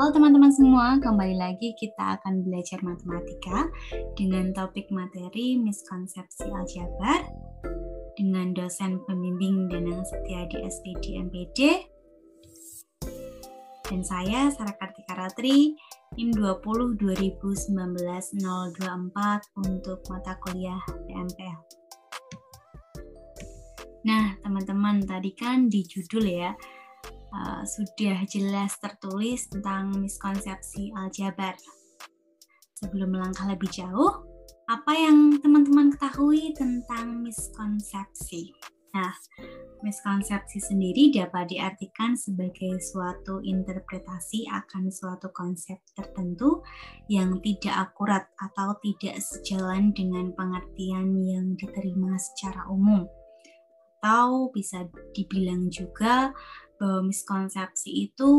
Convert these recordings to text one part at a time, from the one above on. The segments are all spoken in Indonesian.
Halo teman-teman semua, kembali lagi kita akan belajar matematika dengan topik materi miskonsepsi aljabar dengan dosen pembimbing Danang Setiadi SPD MPD dan saya Sarah Kartika Ratri NIM 20 2019 024 untuk mata kuliah PMPL. Nah teman-teman, tadi kan di judul ya sudah jelas tertulis tentang miskonsepsi aljabar. Sebelum melangkah lebih jauh, apa yang teman-teman ketahui tentang miskonsepsi? Nah, miskonsepsi sendiri dapat diartikan sebagai suatu interpretasi akan suatu konsep tertentu yang tidak akurat atau tidak sejalan dengan pengertian yang diterima secara umum. Atau bisa dibilang juga bahwa miskonsepsi itu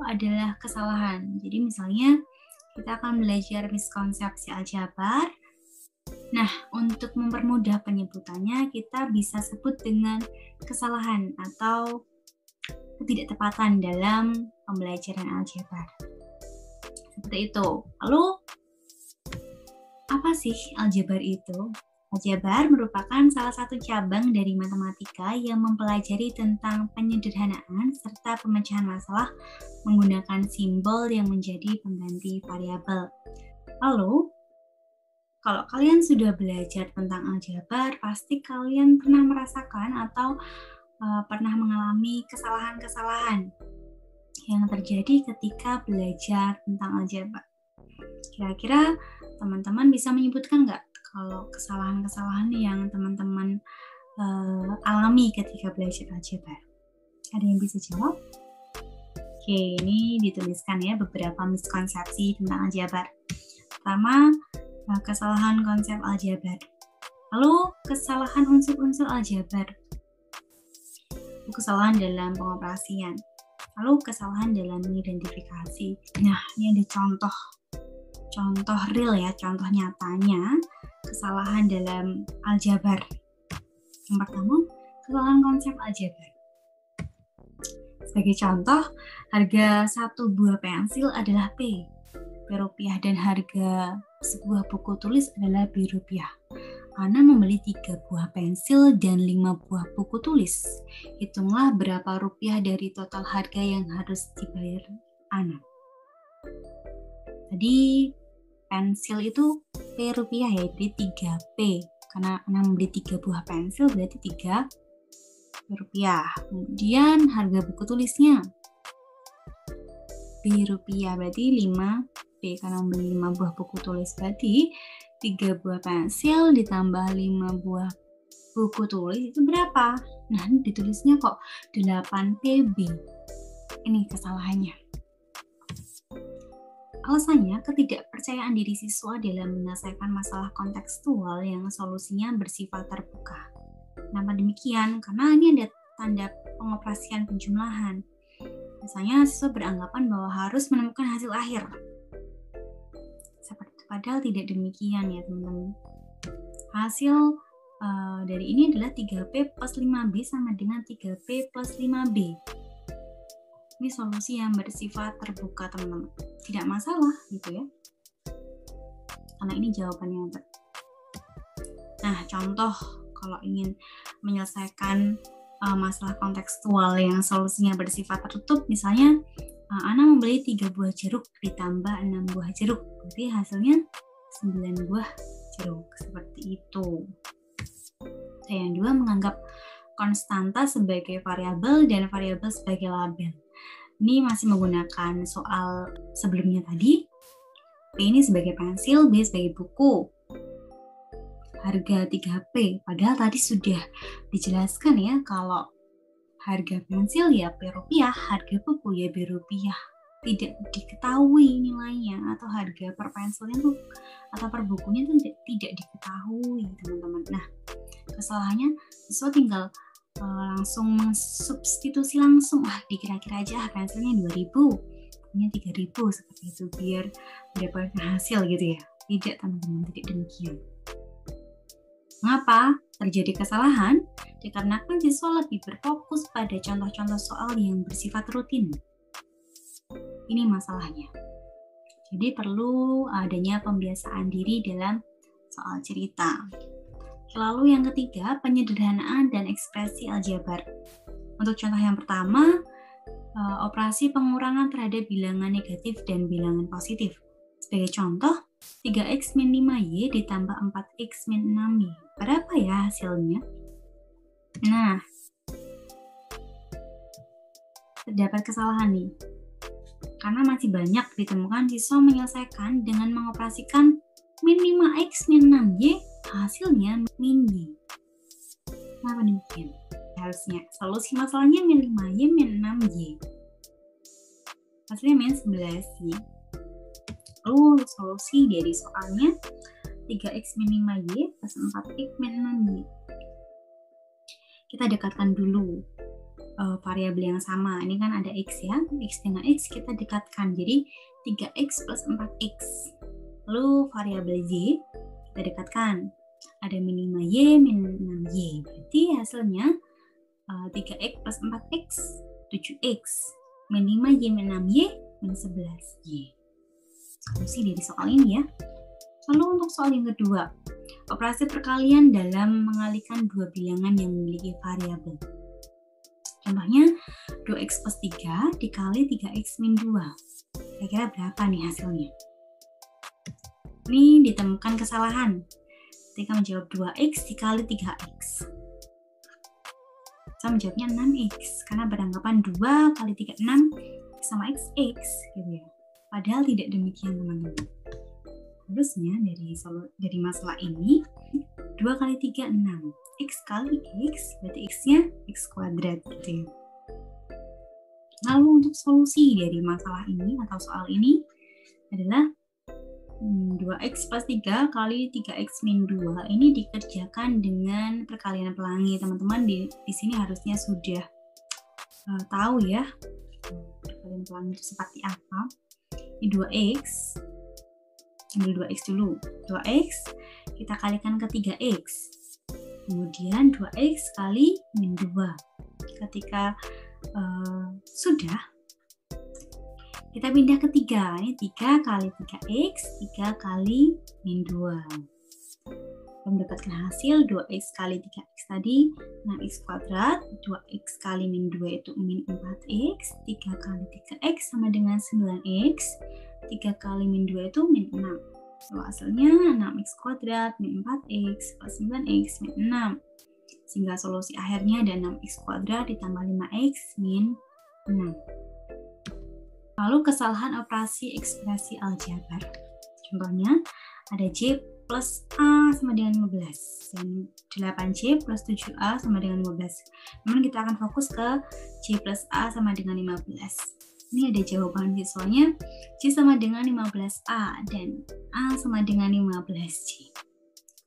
adalah kesalahan. Jadi misalnya kita akan belajar miskonsepsi aljabar. Nah, untuk mempermudah penyebutannya, kita bisa sebut dengan kesalahan atau ketidaktepatan dalam pembelajaran aljabar. Seperti itu. Lalu, apa sih aljabar itu? Aljabar merupakan salah satu cabang dari matematika yang mempelajari tentang penyederhanaan serta pemecahan masalah menggunakan simbol yang menjadi pengganti variabel. Lalu, kalau kalian sudah belajar tentang aljabar, pasti kalian pernah merasakan atau pernah mengalami kesalahan-kesalahan yang terjadi ketika belajar tentang aljabar. Kira-kira teman-teman bisa menyebutkan nggak kalau kesalahan-kesalahan yang teman-teman alami ketika belajar aljabar? Ada yang bisa jawab? Oke, ini dituliskan ya beberapa miskonsepsi tentang aljabar. Pertama, kesalahan konsep aljabar. Lalu, kesalahan unsur-unsur aljabar. Kesalahan dalam pengoperasian. Lalu, kesalahan dalam mengidentifikasi. Nah, ini ada contoh real ya, contoh nyatanya kesalahan dalam aljabar. Yang pertama, kesalahan konsep aljabar. Sebagai contoh, harga satu buah pensil adalah P rupiah dan harga sebuah buku tulis adalah B rupiah. Ana membeli 3 buah pensil dan 5 buah buku tulis. Hitunglah berapa rupiah dari total harga yang harus dibayar Ana. Tadi pensil itu P rupiah ya, jadi 3P. Karena Ana membeli 3 buah pensil berarti 3 rupiah. Kemudian harga buku tulisnya B rupiah berarti 5P karena membeli 5 buah buku tulis. Berarti 3 buah pensil ditambah 5 buah buku tulis itu berapa? Nah, ini ditulisnya kok 8PB. Ini kesalahannya. Alasannya, ketidakpercayaan diri siswa dalam menyelesaikan masalah kontekstual yang solusinya bersifat terbuka. Kenapa demikian? Karena ini ada tanda pengoperasian penjumlahan. Misalnya, siswa beranggapan bahwa harus menemukan hasil akhir. Seperti itu, padahal tidak demikian ya teman-teman. Hasil dari ini adalah 3P plus 5B sama dengan 3P plus 5B. Ini solusi yang bersifat terbuka teman-teman. Tidak masalah gitu ya. Karena ini jawabannya. Nah, contoh kalau ingin menyelesaikan masalah kontekstual yang solusinya bersifat tertutup, misalnya Ana membeli 3 buah jeruk ditambah 6 buah jeruk. Berarti hasilnya 9 buah jeruk. Seperti itu. Yang kedua, menganggap konstanta sebagai variabel dan variabel sebagai label. Ini masih menggunakan soal sebelumnya tadi. P ini sebagai pensil, B sebagai buku. Harga 3P, padahal tadi sudah dijelaskan ya kalau harga pensil ya P rupiah, harga buku ya B rupiah. Tidak diketahui nilainya atau harga per pensilnya tuh atau per bukunya tuh tidak diketahui teman-teman. Nah, kesalahannya siswa tinggal langsung mensubstitusi langsung, dikira-kira aja pensilnya 2.000, punya 3.000 seperti itu biar mendapatkan hasil gitu ya. Tidak teman-teman, tidak demikian. Mengapa terjadi kesalahan? Dikarenakan siswa lebih berfokus pada contoh-contoh soal yang bersifat rutin. Ini masalahnya. Jadi perlu adanya pembiasaan diri dalam soal cerita. Lalu yang ketiga, penyederhanaan dan ekspresi aljabar. Untuk contoh yang pertama, operasi pengurangan terhadap bilangan negatif dan bilangan positif. Sebagai contoh, 3x min 5y ditambah 4x min 6y. Berapa ya hasilnya? Nah, terdapat kesalahan nih. Karena masih banyak ditemukan siswa menyelesaikan dengan mengoperasikan min 5x min 6y, hasilnya min y. Kenapa demikian? Harusnya solusi masalahnya min 5y min 6y. Hasilnya min 11y. Lalu solusi dari soalnya 3x min 5y plus 4x min 6y. Kita dekatkan dulu variabel yang sama. Ini kan ada x ya. X dengan x kita dekatkan. Jadi 3x plus 4x. Lalu variabel y kita dekatkan. Ada min 5y min 6y. Berarti hasilnya 3x plus 4x 7x. Min 5y min 6y min 11y. Solusi dari soal ini ya. Lalu untuk soal yang kedua, operasi perkalian dalam mengalihkan dua bilangan yang memiliki variabel. Contohnya 2x plus 3 dikali 3x min 2. Kira-kira berapa nih hasilnya? Ini ditemukan kesalahan ketika menjawab 2x dikali 3x. Saya menjawabnya 6x karena beranggapan 2 kali 3 6 sama x gitu ya. Padahal tidak demikian teman-teman. Harusnya dari masalah ini 2 kali 3 6. X kali x berarti x-nya x kuadrat gitu ya. Lalu untuk solusi dari masalah ini atau soal ini adalah 2x plus 3 kali 3x min 2 ini dikerjakan dengan perkalian pelangi. Teman-teman di sini harusnya sudah tahu ya perkalian pelangi itu seperti apa. Ini 2x, ambil 2x dulu. 2x kita kalikan ke 3x. Kemudian 2x kali min 2. Ketika sudah, kita pindah ke 3. Ini 3 kali 3x, 3 kali min 2. Mendapatkan hasil 2x kali 3x tadi 6x kuadrat, 2x kali min 2 itu min 4x, 3 kali 3x sama dengan 9x, 3 kali min 2 itu min 6. So, hasilnya 6x kuadrat min 4x plus 9x min 6. Sehingga solusi akhirnya ada 6x kuadrat ditambah 5x min 6. Lalu kesalahan operasi ekspresi aljabar. Contohnya ada J plus A sama dengan 15. Dan 8J plus 7A sama dengan 15. Namun kita akan fokus ke J plus A sama dengan 15. Ini ada jawaban siswanya, J sama dengan 15A dan A sama dengan 15J.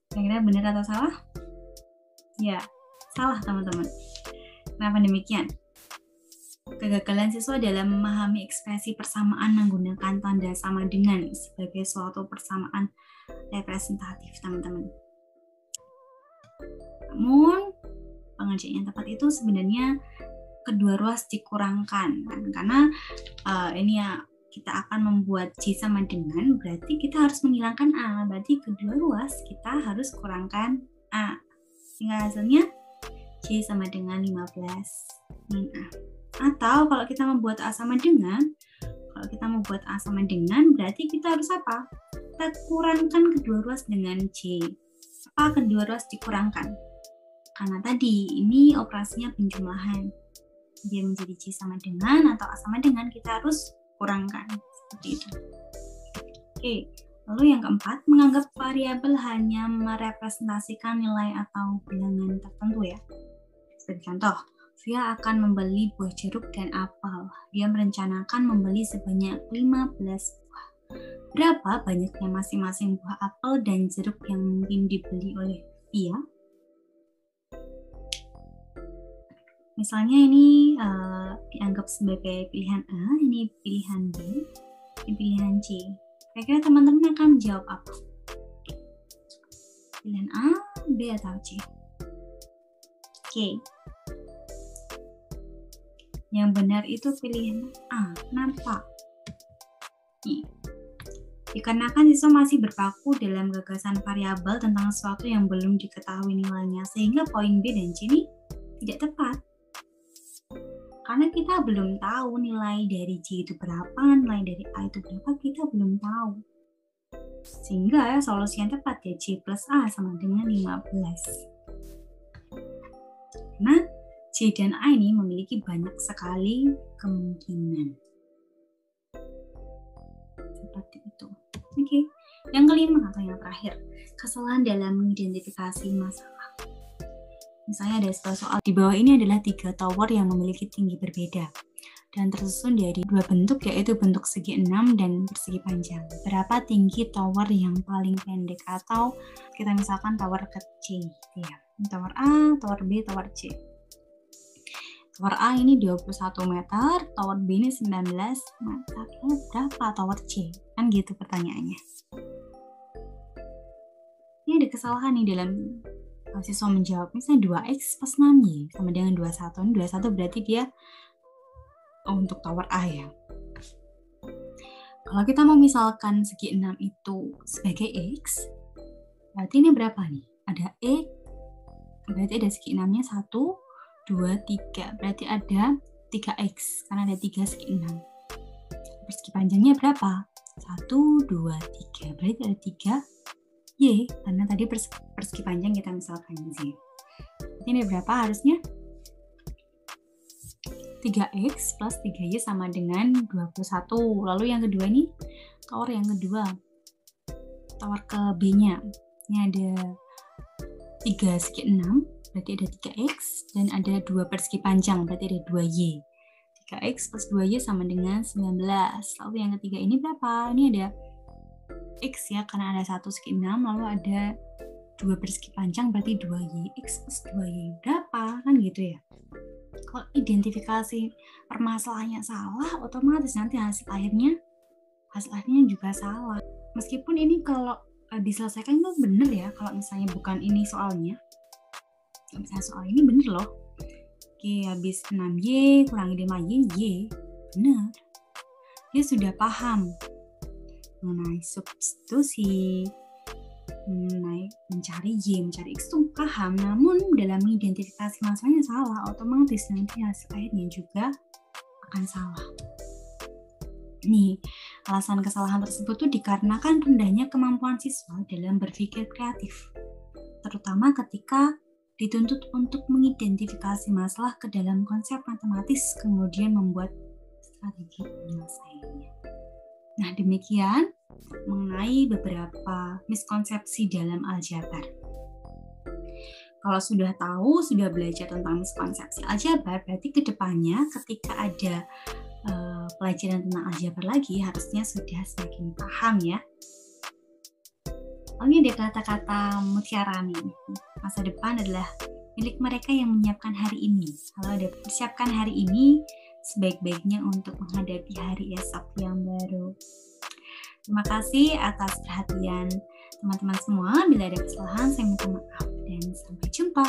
Kira-kira benar atau salah? Ya, salah teman-teman. Kenapa demikian? Kegagalan siswa dalam memahami ekspresi persamaan menggunakan tanda sama dengan sebagai suatu persamaan representatif, teman-teman. Namun, pengerjaan yang tepat itu sebenarnya kedua ruas dikurangkan karena ini ya kita akan membuat J sama dengan berarti kita harus menghilangkan A, berarti kedua ruas kita harus kurangkan A sehingga hasilnya J sama dengan 15 min A. Atau kalau kita membuat A sama dengan berarti kita harus apa? Kita kurangkan kedua ruas dengan J. Apa kedua ruas dikurangkan? Karena tadi ini operasinya penjumlahan. Dia menjadi J sama dengan atau A sama dengan kita harus kurangkan seperti itu. Oke, lalu yang keempat, menganggap variabel hanya merepresentasikan nilai atau bilangan tertentu ya. Sebagai contoh, Via akan membeli buah jeruk dan apel. Dia merencanakan membeli sebanyak 15 buah. Berapa banyaknya masing-masing buah apel dan jeruk yang mungkin dibeli oleh Via? Misalnya ini dianggap sebagai pilihan A, ini pilihan B, ini pilihan C. Kira-kira teman-teman akan menjawab apa? Pilihan A, B, atau C? Oke. Yang benar itu pilihan A. Kenapa? Dikarenakan siswa masih berpaku dalam gagasan variabel tentang sesuatu yang belum diketahui nilainya, sehingga poin B dan C ini tidak tepat. Karena kita belum tahu nilai dari C itu berapa, nilai dari A itu berapa, kita belum tahu. Sehingga solusi yang tepat ya C plus A sama dengan 15. Karena C dan A ini memiliki banyak sekali kemungkinan. Seperti itu. Oke. Yang kelima atau yang terakhir, kesalahan dalam mengidentifikasi masalah. Misalnya ada sebuah soal di bawah ini adalah 3 tower yang memiliki tinggi berbeda dan tersusun dari 2 bentuk, yaitu bentuk segi 6 dan persegi panjang. Berapa tinggi tower yang paling pendek, atau kita misalkan tower kecil ya. Tower A, tower B, tower C. Tower A ini 21 meter, tower B ini 19 meter. Berapa tower C? Kan gitu pertanyaannya. Ini ada kesalahan nih dalam siswa menjawab. Misalnya 2x plus 6y sama dengan 21. Ini 21 berarti dia untuk tower A ya. Kalau kita mau misalkan segi 6 itu sebagai x, berarti ini berapa nih? Ada x, berarti ada segi 6-nya 1, 2, 3. Berarti ada 3x, karena ada 3 segi 6. Persegi panjangnya berapa? 1, 2, 3. Berarti ada 3y, karena tadi persegi panjang kita misalkan di sini. Berarti ini berapa harusnya? 3x plus 3y sama dengan 21. Lalu yang kedua ini, tower yang kedua. Tower ke B-nya. Ini ada 3 segi 6, berarti ada 3x, dan ada 2 persegi panjang, berarti ada 2y. 3x plus 2y sama dengan 19. Lalu yang ketiga ini berapa? Ini ada x ya, karena ada 1 segi 6, lalu ada 2 persegi panjang, berarti 2y. X plus 2y berapa? Kan gitu ya. Kalau identifikasi permasalahannya salah, otomatis nanti hasil akhirnya juga salah. Meskipun ini kalau diselesaikan itu bener ya, kalau misalnya bukan ini soalnya. Misalnya soal ini bener loh. Oke, habis 6y kurangi 5y, y. Bener. Dia sudah paham mengenai substitusi, mengenai mencari y, mencari x itu paham, namun dalam mengidentifikasi masalahnya salah, otomatis nanti hasil akhirnya juga akan salah. Nih, alasan kesalahan tersebut tuh dikarenakan rendahnya kemampuan siswa dalam berpikir kreatif, terutama ketika dituntut untuk mengidentifikasi masalah ke dalam konsep matematis, kemudian membuat strategi penyelesaiannya. Nah, demikian mengenai beberapa miskonsepsi dalam aljabar. Kalau sudah tahu, sudah belajar tentang miskonsepsi aljabar, berarti kedepannya ketika ada pelajaran tentang aljabar lagi, harusnya sudah semakin paham ya. Ini ada kata-kata mutiara nih. Masa depan adalah milik mereka yang menyiapkan hari ini. Kalau ada persiapkan hari ini, sebaik-baiknya untuk menghadapi hari esok yang baru. Terima kasih atas perhatian teman-teman semua. Bila ada kesalahan, saya minta maaf dan sampai jumpa.